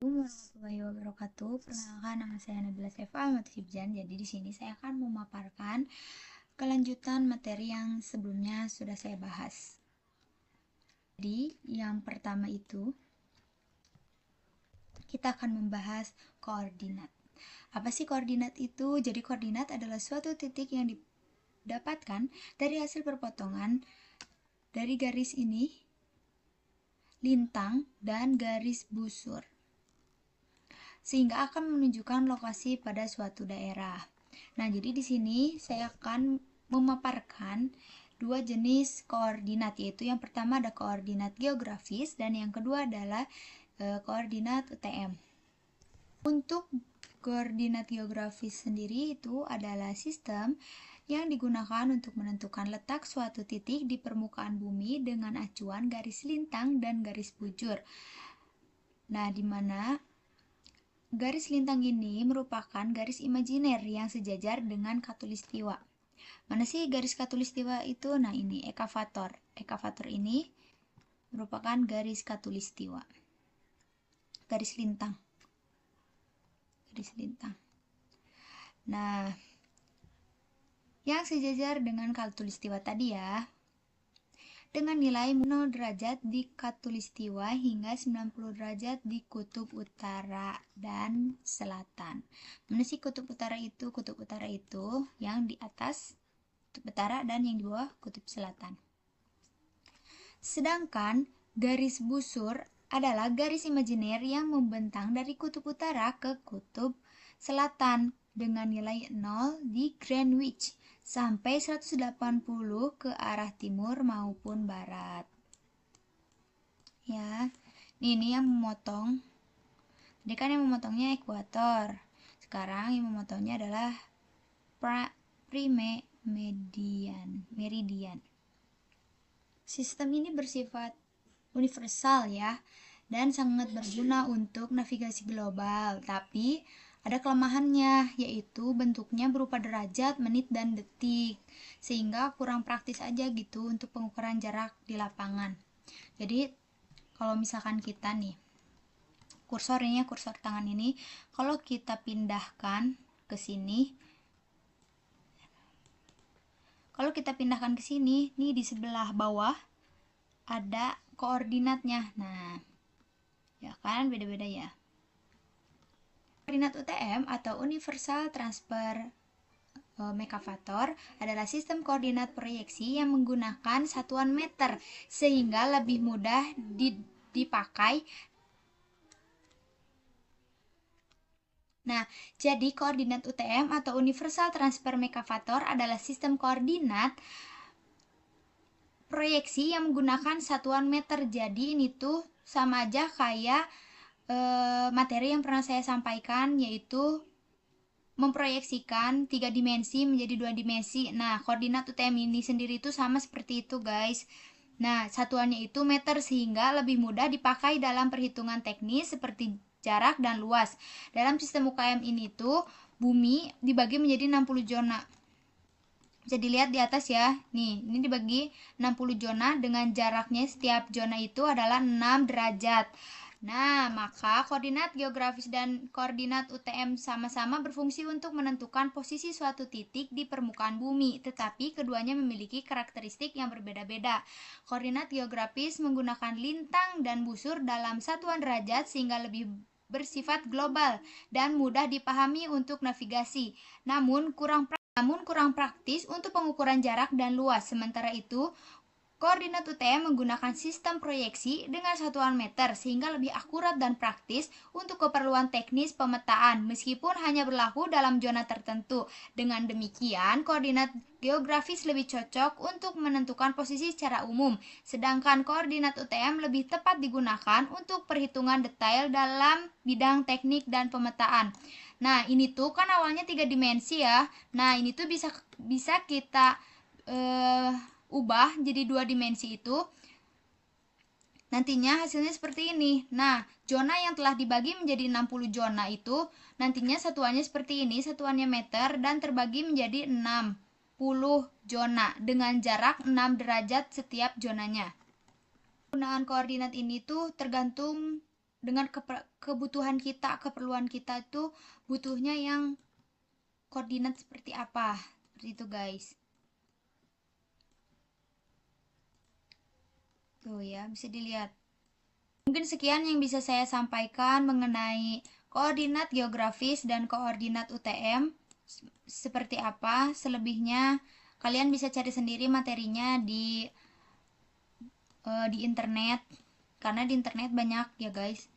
Assalamualaikum warahmatullahi wabarakatuh. Perkenalkan, nama saya Nabila Saifa Almatusibjan. Jadi di sini saya akan memaparkan kelanjutan materi yang sebelumnya sudah saya bahas. Jadi yang pertama itu kita akan membahas koordinat. Apa sih koordinat itu? Jadi koordinat adalah suatu titik yang didapatkan dari hasil perpotongan dari garis ini, lintang, dan garis busur, sehingga akan menunjukkan lokasi pada suatu daerah. Nah, jadi di sini saya akan memaparkan dua jenis koordinat, yaitu yang pertama ada koordinat geografis dan yang kedua adalah koordinat UTM. Untuk koordinat geografis sendiri itu adalah sistem yang digunakan untuk menentukan letak suatu titik di permukaan bumi dengan acuan garis lintang dan garis bujur. Nah, di mana garis lintang ini merupakan garis imajiner yang sejajar dengan khatulistiwa. Mana sih garis khatulistiwa itu? Nah, ini ekavator. Ekavator ini merupakan garis khatulistiwa. Garis lintang. Garis lintang. Nah, yang sejajar dengan khatulistiwa tadi ya, dengan nilai 0 derajat di khatulistiwa hingga 90 derajat di kutub utara dan selatan. Mana sih kutub utara itu? Kutub utara itu yang di atas kutub utara dan yang di bawah kutub selatan. Sedangkan garis busur adalah garis imajiner yang membentang dari kutub utara ke kutub selatan dengan nilai 0 di Greenwich sampai 180 ke arah timur maupun barat. Ya, ini yang memotong. Jadi kan yang memotongnya ekuator. Sekarang yang memotongnya adalah meridian. Sistem ini bersifat universal ya, dan sangat berguna untuk navigasi global. Tapi ada kelemahannya, yaitu bentuknya berupa derajat, menit, dan detik, sehingga kurang praktis aja gitu untuk pengukuran jarak di lapangan. Jadi kalau misalkan kita nih, kursor tangan ini, kalau kita pindahkan ke sini, nih di sebelah bawah ada koordinatnya. Nah, ya kan beda-beda ya. Koordinat UTM atau Universal Transfer Mercator adalah sistem koordinat proyeksi yang menggunakan satuan meter sehingga lebih mudah dipakai. Nah, jadi koordinat UTM atau Universal Transfer Mercator adalah sistem koordinat proyeksi yang menggunakan satuan meter. Jadi ini tuh sama aja kayak materi yang pernah saya sampaikan, yaitu memproyeksikan 3 dimensi menjadi 2 dimensi. Nah, koordinat UTM ini sendiri itu sama seperti itu, guys. Nah, satuannya itu meter sehingga lebih mudah dipakai dalam perhitungan teknis seperti jarak dan luas. Dalam sistem UKM ini tuh bumi dibagi menjadi 60 zona. Jadi lihat di atas ya. Nih, ini dibagi 60 zona dengan jaraknya setiap zona itu adalah 6 derajat. Nah, maka koordinat geografis dan koordinat UTM sama-sama berfungsi untuk menentukan posisi suatu titik di permukaan bumi, tetapi keduanya memiliki karakteristik yang berbeda-beda. Koordinat geografis menggunakan lintang dan busur dalam satuan derajat sehingga lebih bersifat global dan mudah dipahami untuk navigasi, namun kurang praktis untuk pengukuran jarak dan luas. Sementara itu, koordinat UTM menggunakan sistem proyeksi dengan satuan meter sehingga lebih akurat dan praktis untuk keperluan teknis pemetaan meskipun hanya berlaku dalam zona tertentu. Dengan demikian, koordinat geografis lebih cocok untuk menentukan posisi secara umum, sedangkan koordinat UTM lebih tepat digunakan untuk perhitungan detail dalam bidang teknik dan pemetaan. Nah, ini tuh kan awalnya 3 dimensi ya. Nah, ini tuh bisa kita ubah jadi 2 dimensi itu. Nantinya hasilnya seperti ini. Nah, zona yang telah dibagi menjadi 60 zona itu nantinya satuannya seperti ini, satuannya meter dan terbagi menjadi 60 zona dengan jarak 6 derajat setiap zonanya. Penggunaan koordinat ini tuh tergantung dengan kebutuhan kita, keperluan kita itu butuhnya yang koordinat seperti apa. Seperti itu, guys. Tuh ya, bisa dilihat. Mungkin sekian yang bisa saya sampaikan mengenai koordinat geografis dan koordinat UTM. Seperti apa? Selebihnya kalian bisa cari sendiri materinya di internet, karena di internet banyak ya guys.